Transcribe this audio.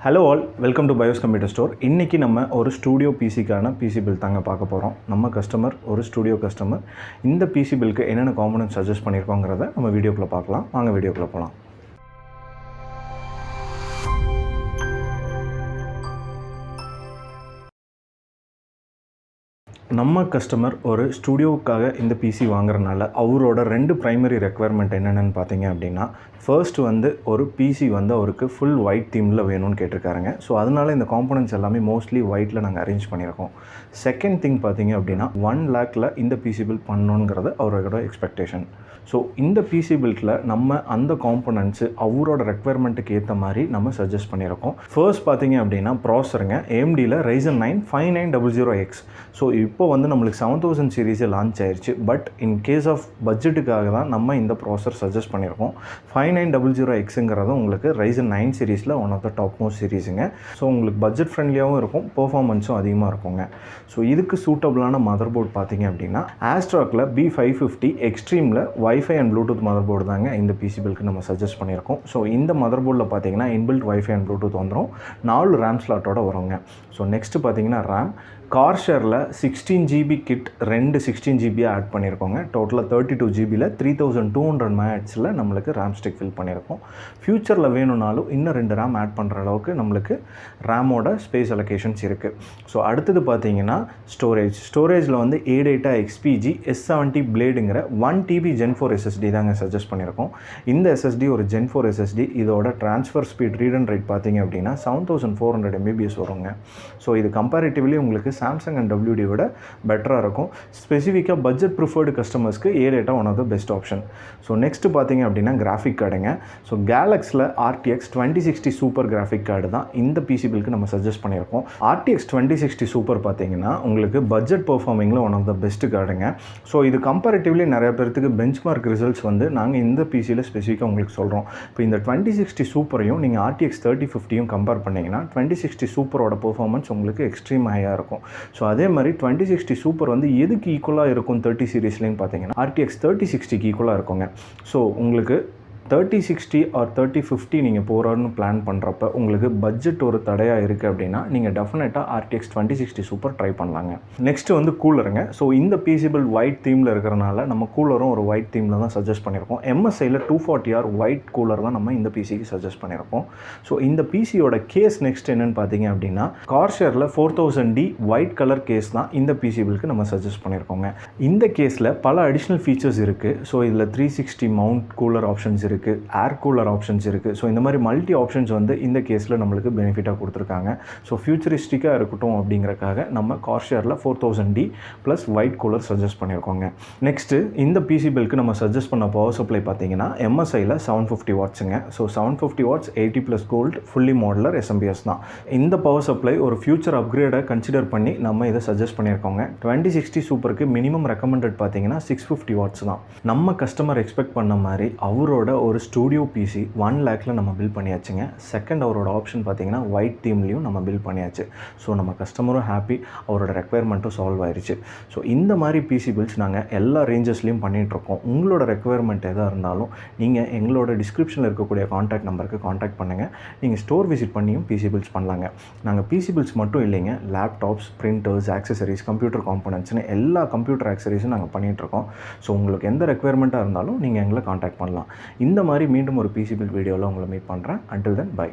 Hello all, welcome to BYOS Computer Store. இன்னைக்கு நம்ம ஒரு ஸ்டூடியோ பிசிக்கான பிசி பில் தாங்க பார்க்க போகிறோம். நம்ம கஸ்டமர் ஒரு ஸ்டூடியோ கஸ்டமர் இந்த பிசி பில்க்கு என்னென்ன காம்போனன்ட்ஸ் சஜஸ்ட் பண்ணியிருக்கோங்கிறத நம்ம வீடியோக்குள்ளே பார்க்கலாம். வாங்க வீடியோக்குள்ளே போகலாம். நம்ம கஸ்டமர் ஒரு ஸ்டூடியோவுக்காக இந்த பிசி வாங்குறதுனால அவரோட ரெண்டு ப்ரைமரி ரெக்குவயர்மெண்ட் என்னென்னு பார்த்தீங்க அப்படின்னா, ஃபர்ஸ்ட் ஒரு பிசி அவருக்கு ஃபுல் ஒயிட் தீமில் வேணும்னு கேட்டிருக்காருங்க. ஸோ அதனால் இந்த காம்போனன்ட்ஸ் எல்லாமே மோஸ்ட்லி ஒயிட்டில் நாங்கள் அரேஞ்ச் பண்ணியிருக்கோம். செகண்ட் திங் பார்த்தீங்க அப்படின்னா 1 lakhல இந்த பிசி பில் பண்ணணுங்கிறது அவரோட எக்ஸ்பெக்டேஷன். ஸோ இந்த பிசி பில்டில் நம்ம அந்த காம்போனன்ட்ஸு அவரோட ரெக்குவயர்மெண்ட்டுக்கு ஏற்ற மாதிரி நம்ம சஜஸ்ட் பண்ணியிருக்கோம். ஃபர்ஸ்ட் பார்த்தீங்க அப்படின்னா ப்ராசருங்க AMDயில் Ryzen 9 5900X. ஸோ இப்போ நம்மளுக்கு 7000 சீரீஸே லான்ச் ஆயிடுச்சு. பட் இன் கேஸ் ஆஃப் பட்ஜெட்டுக்காக தான் நம்ம இந்த ப்ராசர் சஜஸ்ட் பண்ணியிருக்கோம். 5900Xங்கிறது உங்களுக்கு Ryzen 9 சீரீஸில் one of the top most சீரீஸுங்க. ஸோ உங்களுக்கு பட்ஜெட் ஃப்ரெண்ட்லியாகவும் இருக்கும், பெர்ஃபார்மன்ஸும் அதிகமாக இருக்குங்க. ஸோ இதுக்கு சூட்டபிளான மதர் போர்டு பார்த்தீங்க அப்படின்னா ஆஸ்ட்ராக்கில் B550 எக்ஸ்ட்ரீமில் wifi and bluetooth mother board தாங்க இந்த பிசி பில்க்கு நம்ம சஜஸ்ட் பண்ணியிருக்கோம். ஸோ இந்த மதர் போர்டில் பார்த்தீங்கன்னா இன்பில்ட் வைஃபை அண்ட் ப்ளூடூத் வந்துடும். 4 RAM ஸ்லாட்டோட வருங்க. ஸோ நெக்ஸ்ட்டு பார்த்தீங்கன்னா RAM கார்ஷரில் 16 GB கிட் 2 16 GB ஆட் பண்ணியிருக்கோங்க. டோட்டலாக 32 GBயில் 3200 MHzல நம்மளுக்கு RAM ஸ்டிக் ஃபில் பண்ணியிருக்கோம். ஃப்யூச்சரில் வேணும்னாலும் இன்னும் 2 RAM ஆட் பண்ணுற அளவுக்கு நம்மளுக்கு ரேமோட ஸ்பேஸ் அலோகேஷன்ஸ் இருக்குது. ஸோ அடுத்தது பார்த்தீங்கன்னா ஸ்டோரேஜில் A-Data XPG S70 பிளேடுங்கிற 1 TB Gen 4 SSD தாங்க சஜஸ்ட் பண்ணியிருக்கோம். இந்த SSD ஒரு Gen 4 SSD. இதோட transfer speed read and right பார்த்தீங்க அப்படின்னா 7400 MBps வருங்க. ஸோ இது கம்பேரிட்டிவ்லி உங்களுக்கு சாம்சங் அண்ட் WD விட பெட்டராக இருக்கும். ஸ்பெசிஃபிக்காக பட்ஜெட் ப்ரிஃபர்டு கஸ்டமர்ஸ்க்கு A-Data one of the best option. So next பார்த்தீங்க அப்படின்னா கிராஃபிக் கார்டுங்க. ஸோ கேலக்ஸில் RTX 2060 சூப்பர் கிராஃபிக் கார்டு தான் இந்த பிசி பில்க்கு நம்ம சஜஸ்ட் பண்ணியிருக்கோம். RTX 2060 சூப்பர் பார்த்தீங்கன்னா உங்களுக்கு பட்ஜெட் பெர்ஃபார்மிங்கில் ஒன் ஆஃப் த பெஸ்ட் கார்டுங்க. ஸோ இது கம்பேரிட்டிவ்லி நிறைய பேருக்கு பெஞ்ச்மார்க் ரிசல்ட்ஸ் நாங்கள் இந்த பிசியில் ஸ்பெசிஃபிக்காக உங்களுக்கு சொல்கிறோம். இப்போ இந்த 2060 சூப்பரையும் நீங்கள் RTX 3050யும் கம்பேர் பண்ணிங்கன்னா 2060 சூப்பரோட பெர்ஃபார்மன்ஸ் உங்களுக்கு எக்ஸ்ட்ரீம் ஹையாக இருக்கும். ஸோ அதே மாதிரி 2060 சூப்பர் எதுக்கு ஈக்குவலாக இருக்கும் 30 சீரீஸ்லேன்னு பார்த்தீங்கன்னா RTX 3060க்கு ஈக்குவலாக இருக்குங்க. ஸோ உங்களுக்கு 3060 ஆர் 3050 நீங்கள் போகிறோன்னு பிளான் பண்ணுறப்ப உங்களுக்கு பட்ஜெட் ஒரு தடையாக இருக்குது அப்படின்னா நீங்கள் டெஃபினட்டாக RTX 2060 சூப்பர் ட்ரை பண்ணலாங்க. நெக்ஸ்ட்டு கூலருங்க. ஸோ இந்த பிசி பில் ஒயிட் தீமில் இருக்கிறனால நம்ம கூலரும் ஒரு ஒயிட் தீமில் தான் சஜஸ்ட் பண்ணியிருக்கோம். MSIயில் 240R ஒயிட் கூலர் தான் நம்ம இந்த பிசிக்கு சஜஸ்ட் பண்ணியிருக்கோம். ஸோ இந்த பிசியோட கேஸ் நெக்ஸ்ட் என்னென்னு பார்த்தீங்க அப்படின்னா கார்ஷரில் 4000D ஒயிட் கலர் கேஸ் தான் இந்த பிசி பில்க்கு நம்ம சஜஸ்ட் பண்ணியிருக்கோங்க. இந்த கேஸில் பல அடிஷ்னல் ஃபீச்சர்ஸ் இருக்குது. ஸோ இதில் 360 மவுண்ட் கூலர் ஆப்ஷன்ஸ் இருக்குது, ஏர் கூலர் ஆப்ஷன்ஸ் இருக்குது. ஸோ இந்த மாதிரி மல்டி ஆப்ஷன்ஸ் இந்த கேஸில் நம்மளுக்கு பெனிஃபிட்டாக கொடுத்துருக்காங்க. ஸோ ஃபியூச்சரிஸ்டிக்காக இருக்கட்டும் அப்படிங்கிறக்காக நம்ம கார்ஷரில் 4000D plus white cooler suggest பண்ணியிருக்கோங்க. நெக்ஸ்ட்டு இந்த பிசி பில்க்கு நம்ம சஜஸ்ட் பண்ண பவர் சப்ளை பார்த்தீங்கன்னா MSIயில் 750 வாட்ஸுங்க. So 750 watts 80+ gold fully modular SMPS தான். இந்த பவர் சப்ளை ஒரு ஃபியூச்சர் அப்கிரேடை கன்சிடர் பண்ணி நம்ம இதை சஜஸ்ட் பண்ணியிருக்கோங்க. 2060 சூப்பருக்கு மினிமம் ரெக்கமெண்டட் பார்த்தீங்கன்னா 650 வாட்ஸ் தான். நம்ம கஸ்டமர் எக்ஸ்பெக்ட் பண்ண மாதிரி அவரோட ஒரு ஸ்டூடியோ பிசி 1 lakhல நம்ம பில் பண்ணியாச்சுங்க. செகண்ட் அவரோட ஆப்ஷன் பார்த்தீங்கன்னா ஒயிட் தீம்லையும் நம்ம பில் பண்ணியாச்சு. ஸோ நம்ம கஸ்டமரும் ஹாப்பி, அவரோட ரெக்குவயர்மெண்ட்டும் சால்வ் ஆயிடுச்சு. ஸோ இந்த மாதிரி பிசி பில்ஸ் நாங்கள் எல்லா ரேஞ்சஸ்லையும் பண்ணிகிட்ருக்கோம். உங்களோட ரெக்குவயர்மெண்ட் எதாக இருந்தாலும் நீங்கள் எங்களோட டிஸ்கிரிப்ஷனில் இருக்கக்கூடிய காண்டாக்ட் நம்பருக்கு காண்டாக்ட் பண்ணுங்கள். நீங்கள் ஸ்டோர் விசிட் பண்ணியும் பிசி பில்ஸ் பண்ணலாங்க. நாங்கள் பிசி பில்ஸ் மட்டும் இல்லைங்க, லேப்டாப்ஸ், பிரிண்டர்ஸ், ஆக்சசரிஸ், கம்ப்யூட்டர் காம்போனன்ட்ஸ்னு எல்லா கம்ப்யூட்டர் ஆக்சசரிஸும் நாங்கள் பண்ணிகிட்ருக்கோம். ஸோ உங்களுக்கு எந்த ரெக்குவயர்மெண்ட்டாக இருந்தாலும் நீங்கள் எங்களை காண்டாக்ட் பண்ணலாம். இந்த மாதிரி மீண்டும் ஒரு பிசி பில் வீடியோவில் உங்களை மீட் பண்ணுறேன். Until then, bye.